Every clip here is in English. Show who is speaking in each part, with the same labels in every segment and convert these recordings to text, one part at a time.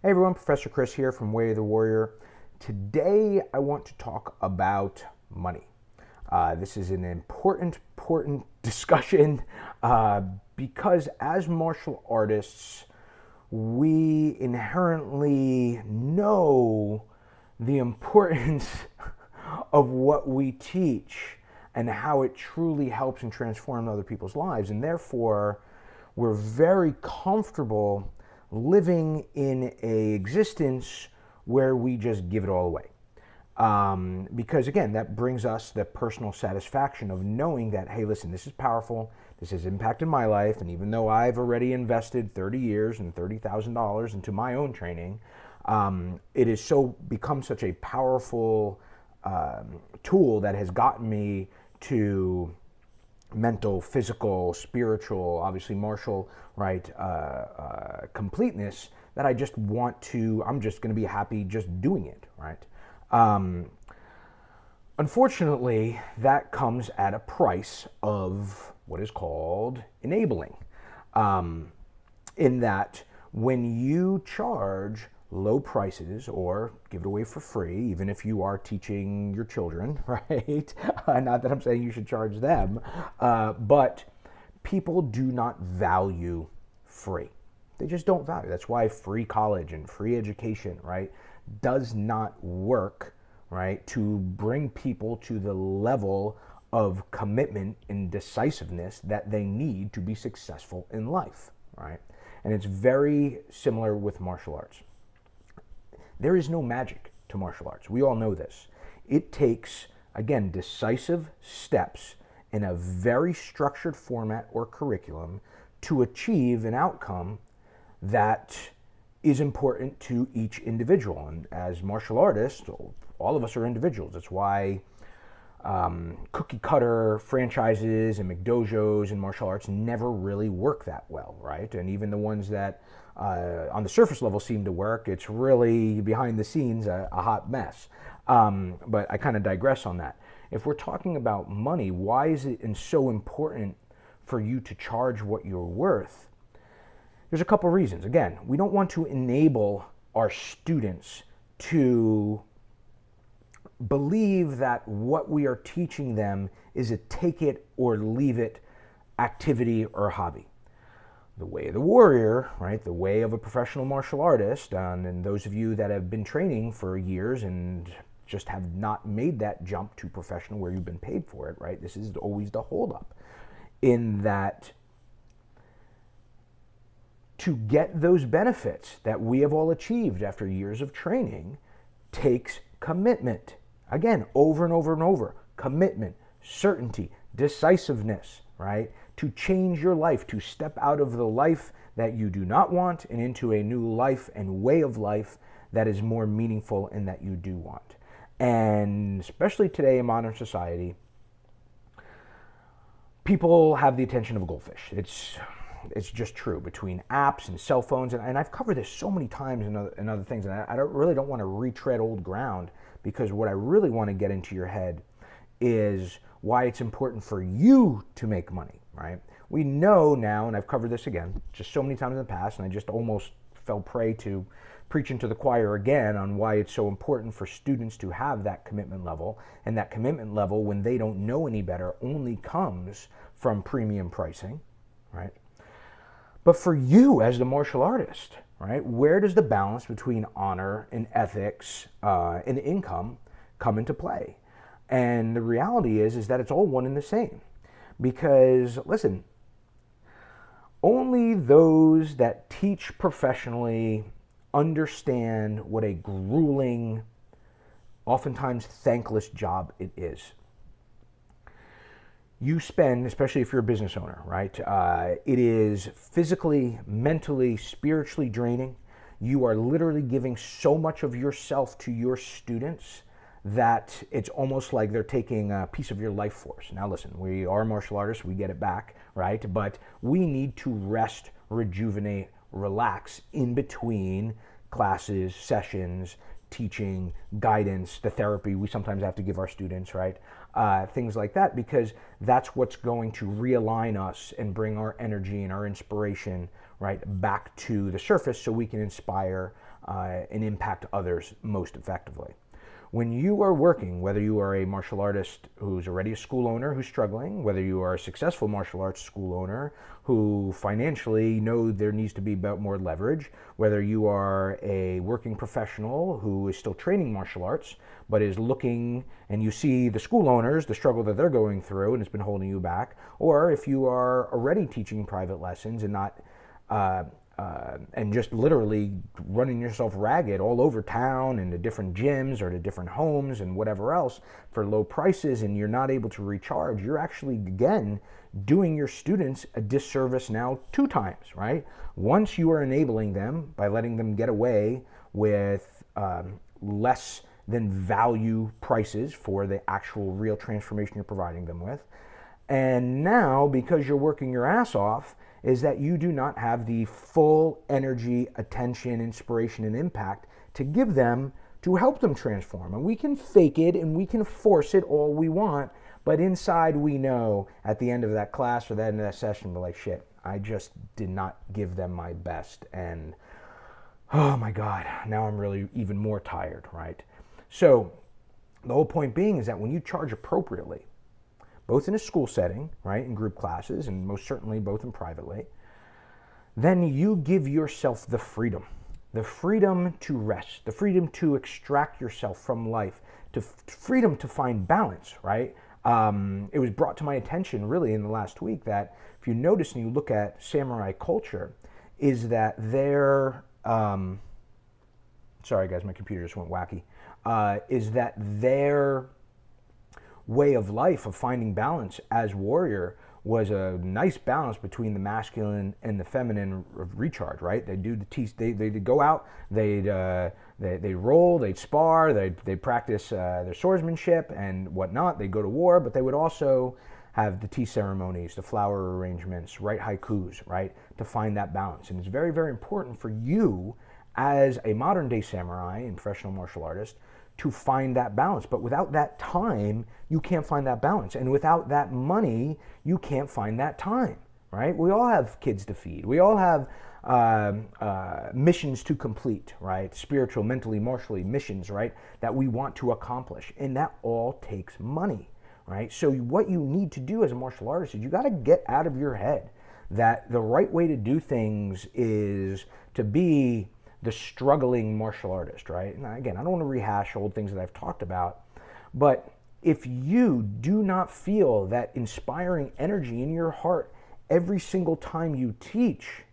Speaker 1: Hey everyone, Professor Chris here from Way of the Warrior. Today I want to talk about money. This is an important discussion because as martial artists, we inherently know the importance of what we teach and how it truly helps and transforms other people's lives. And therefore, we're very comfortable living in a existence where we just give it all away. Because again, that brings us the personal satisfaction of knowing that, hey, listen, this is powerful. This has impacted my life. And even though I've already invested 30 years and $30,000 into my own training, it has become such a powerful tool that has gotten me to mental, physical, spiritual, obviously martial, right, completeness, that I just want to, I'm just going to be happy just doing it, right? Unfortunately, that comes at a price of what is called enabling, in that when you charge low prices or give it away for free, even if you are teaching your children, right? Not that I'm saying you should charge them, but people do not value free. They just don't value. That's why free college and free education, right, does not work, right, to bring people to the level of commitment and decisiveness that they need to be successful in life, right? And it's very similar with martial arts. There is no magic to martial arts. We all know this. It takes, again, decisive steps in a very structured format or curriculum to achieve an outcome that is important to each individual. And as martial artists, all of us are individuals. That's why cookie cutter franchises and McDojos and martial arts never really work that well, right? And even the ones that on the surface level seem to work, it's really behind the scenes a hot mess. But I kind of digress on that. If we're talking about money, why is it so important for you to charge what you're worth? There's a couple reasons. Again, we don't want to enable our students to believe that what we are teaching them is a take it or leave it activity or hobby. The way of the warrior, right, the way of a professional martial artist, and those of you that have been training for years and just have not made that jump to professional where you've been paid for it, right, this is always the holdup, in that to get those benefits that we have all achieved after years of training takes commitment. Again, over and over and over, commitment, certainty, decisiveness, right? To change your life, to step out of the life that you do not want and into a new life and way of life that is more meaningful and that you do want. And especially today in modern society, people have the attention of a goldfish. It's just true, between apps and cell phones. And I've covered this so many times in other things, and I really don't want to retread old ground, because what I really want to get into your head is why it's important for you to make money, right? We know now, and I've covered this again just so many times in the past, and I just almost fell prey to preaching to the choir again on why it's so important for students to have that commitment level. And that commitment level, when they don't know any better, only comes from premium pricing, right? But for you as the martial artist, right, where does the balance between honor and ethics and income come into play? And the reality is that it's all one and the same. Because, listen, only those that teach professionally understand what a grueling, oftentimes thankless job it is. You spend, especially if you're a business owner, right? It is physically, mentally, spiritually draining. You are literally giving so much of yourself to your students that it's almost like they're taking a piece of your life force. Now listen, we are martial artists, we get it back, right? But we need to rest, rejuvenate, relax in between classes, sessions, teaching, guidance, the therapy we sometimes have to give our students, right? Things like that, because that's what's going to realign us and bring our energy and our inspiration, right, back to the surface so we can inspire and impact others most effectively. When you are working, whether you are a martial artist who's already a school owner who's struggling, whether you are a successful martial arts school owner who financially know there needs to be about more leverage, whether you are a working professional who is still training martial arts but is looking and you see the school owners, the struggle that they're going through and it's been holding you back, or if you are already teaching private lessons and not and just literally running yourself ragged all over town and to different gyms or to different homes and whatever else for low prices, and you're not able to recharge, you're actually, again, doing your students a disservice now 2 times, right? Once you are enabling them by letting them get away with less than value prices for the actual real transformation you're providing them with. And now, because you're working your ass off, is that you do not have the full energy, attention, inspiration, and impact to give them to help them transform. And we can fake it and we can force it all we want, but inside we know at the end of that class or the end of that session, we're like, shit, I just did not give them my best. And oh my God, now I'm really even more tired, right? So the whole point being is that when you charge appropriately, both in a school setting, right, in group classes, and most certainly both in privately, then you give yourself the freedom to rest, the freedom to extract yourself from life, to freedom to find balance, right? It was brought to my attention really in the last week that if you notice and you look at samurai culture, is that their, sorry guys, my computer just went wacky, is that their way of life of finding balance as warrior was a nice balance between the masculine and the feminine recharge, right? They do they'd go out, they'd roll, they'd spar, they'd practice their swordsmanship and whatnot. They'd go to war, but they would also have the tea ceremonies, the flower arrangements, write haikus, right? To find that balance. And it's very, very important for you as a modern day samurai and professional martial artist to find that balance. But without that time, you can't find that balance. And without that money, you can't find that time, right? We all have kids to feed. We all have missions to complete, right? Spiritual, mentally, martially missions, right? That we want to accomplish. And that all takes money, right? So what you need to do as a martial artist is you got to get out of your head that the right way to do things is to be the struggling martial artist, right? And again, I don't want to rehash old things that I've talked about, but if you do not feel that inspiring energy in your heart every single time you teach,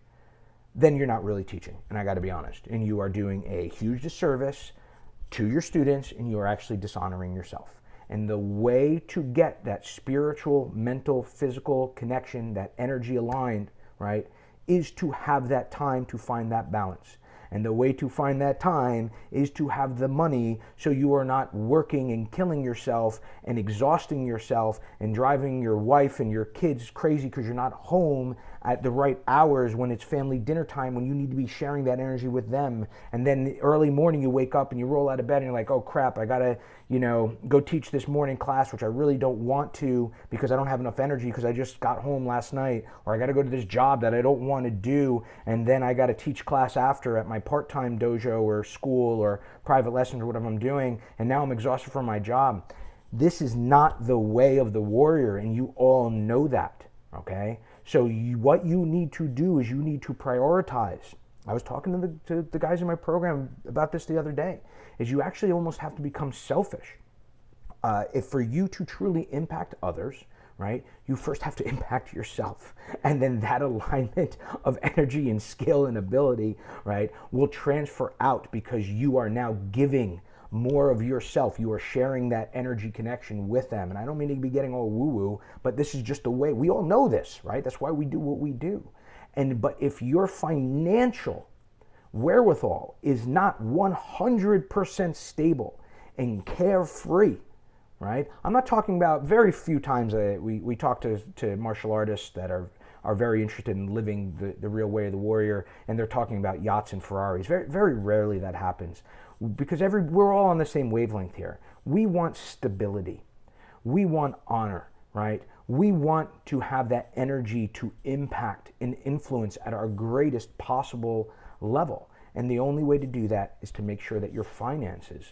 Speaker 1: then you're not really teaching. And I got to be honest, and you are doing a huge disservice to your students, and you are actually dishonoring yourself. And the way to get that spiritual, mental, physical connection, that energy aligned, right, is to have that time to find that balance. And the way to find that time is to have the money so you are not working and killing yourself and exhausting yourself and driving your wife and your kids crazy because you're not home at the right hours when it's family dinner time, when you need to be sharing that energy with them. And then early morning you wake up and you roll out of bed and you're like, oh crap, I gotta, go teach this morning class, which I really don't want to because I don't have enough energy because I just got home last night, or I gotta go to this job that I don't want to do, and then I gotta teach class after at my part-time dojo or school or private lessons or whatever I'm doing, and now I'm exhausted from my job. This is not the way of the warrior, and you all know that, okay? So what you need to do is you need to prioritize. I was talking to the guys in my program about this the other day, is you actually almost have to become selfish. If for you to truly impact others, right, you first have to impact yourself. And then that alignment of energy and skill and ability, right, will transfer out because you are now giving more of yourself. You are sharing that energy connection with them. And I don't mean to be getting all woo-woo, but this is just the way. We all know this, right? That's why we do what we do. But if your financial wherewithal is not 100% stable and carefree, right? I'm not talking about, very few times we talk to martial artists that are very interested in living the real way of the warrior, and they're talking about yachts and Ferraris. Very, very rarely that happens because we're all on the same wavelength here. We want stability. We want honor, right? We want to have that energy to impact and influence at our greatest possible level. And the only way to do that is to make sure that your finances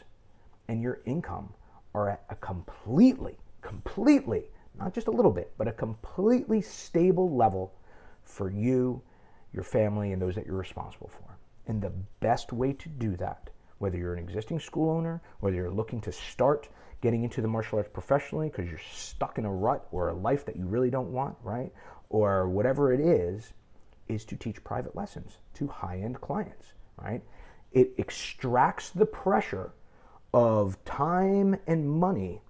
Speaker 1: and your income are at a completely, not just a little bit, but a completely stable level for you, your family, and those that you're responsible for. And the best way to do that, whether you're an existing school owner, whether you're looking to start getting into the martial arts professionally because you're stuck in a rut or a life that you really don't want, right? Or whatever it is to teach private lessons to high-end clients, right? It extracts the pressure of time and money,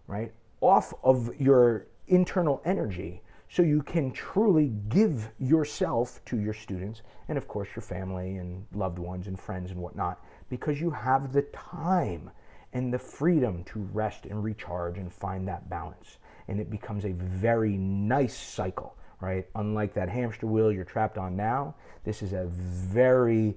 Speaker 1: right, off of your internal energy so you can truly give yourself to your students and, of course, your family and loved ones and friends and whatnot, because you have the time and the freedom to rest and recharge and find that balance. And it becomes a very nice cycle, right? Unlike that hamster wheel you're trapped on now, this is a very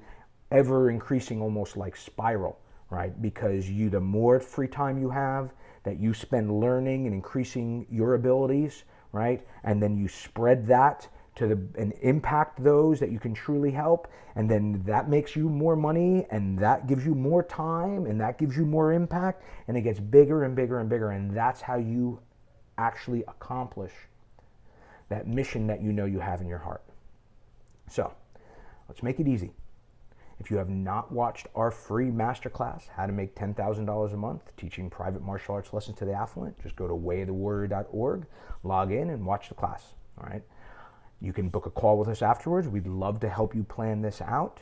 Speaker 1: ever increasing, almost like spiral, right? Because the more free time you have that you spend learning and increasing your abilities, right? And then you spread that and impact those that you can truly help, and then that makes you more money, and that gives you more time, and that gives you more impact, and it gets bigger and bigger and bigger, and that's how you actually accomplish that mission that you know you have in your heart. So let's make it easy. If you have not watched our free masterclass, How to Make $10,000 a Month, teaching private martial arts lessons to the affluent, just go to WayOfTheWarrior.org, log in, and watch the class. All right. You can book a call with us afterwards. We'd love to help you plan this out.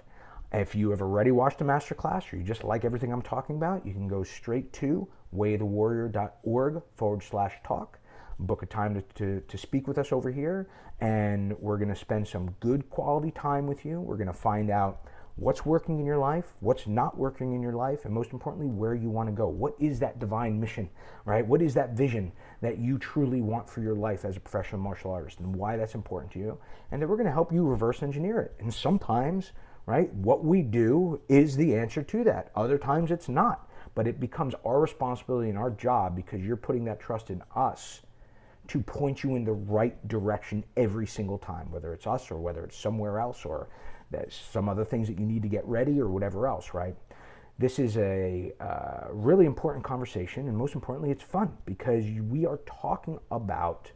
Speaker 1: If you have already watched the masterclass or you just like everything I'm talking about, you can go straight to WayOfTheWarrior.org/talk. Book a time to speak with us over here, and we're going to spend some good quality time with you. We're going to find out what's working in your life, what's not working in your life, and most importantly, where you want to go. What is that divine mission, right? What is that vision that you truly want for your life as a professional martial artist, and why that's important to you? And then we're going to help you reverse engineer it. And sometimes, right, what we do is the answer to that. Other times it's not. But it becomes our responsibility and our job, because you're putting that trust in us, to point you in the right direction every single time, whether it's us or whether it's somewhere else, or there's some other things that you need to get ready or whatever else, right? This is a really important conversation, and most importantly, it's fun, because we are talking about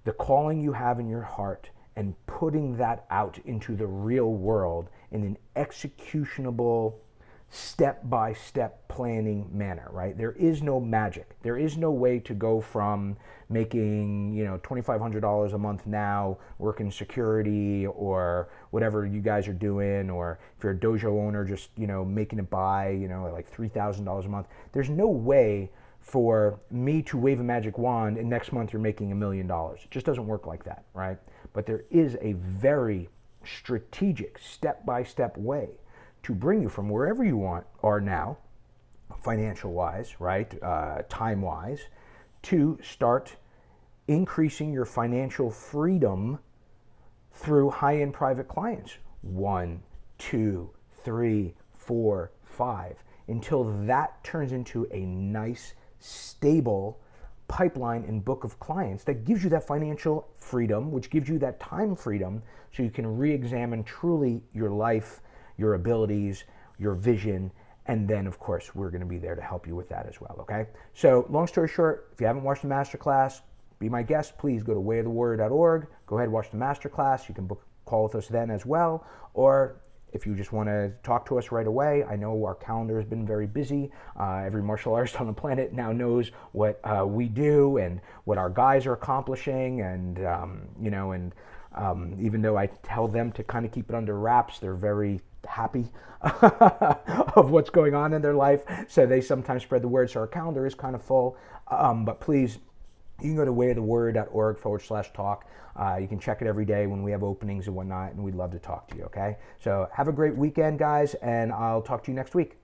Speaker 1: the calling you have in your heart and putting that out into the real world in an executionable, step-by-step planning manner, right? There is no magic. There is no way to go from making, $2,500 a month now, working security or whatever you guys are doing, or if you're a dojo owner, just, making it by, like $3,000 a month. There's no way for me to wave a magic wand and next month you're making $1 million. It just doesn't work like that, right? But there is a very strategic, step-by-step way to bring you from wherever you are now, financial-wise, right, time-wise, to start increasing your financial freedom through high-end private clients. 1, 2, 3, 4, 5, until that turns into a nice, stable pipeline and book of clients that gives you that financial freedom, which gives you that time freedom, so you can re-examine truly your life, your abilities, your vision, and then, of course, we're going to be there to help you with that as well, okay? So, long story short, if you haven't watched the masterclass, be my guest. Please go to WayOfTheWarrior.org. Go ahead and watch the masterclass. You can book a call with us then as well. Or if you just want to talk to us right away, I know our calendar has been very busy. Every martial artist on the planet now knows what we do and what our guys are accomplishing, and even though I tell them to kind of keep it under wraps, they're very happy of what's going on in their life, so they sometimes spread the word. So our calendar is kind of full, but please, you can go to WayOfTheWarrior.org/talk. You can check it every day when we have openings and whatnot, and we'd love to talk to you, okay? So have a great weekend, guys, and I'll talk to you next week.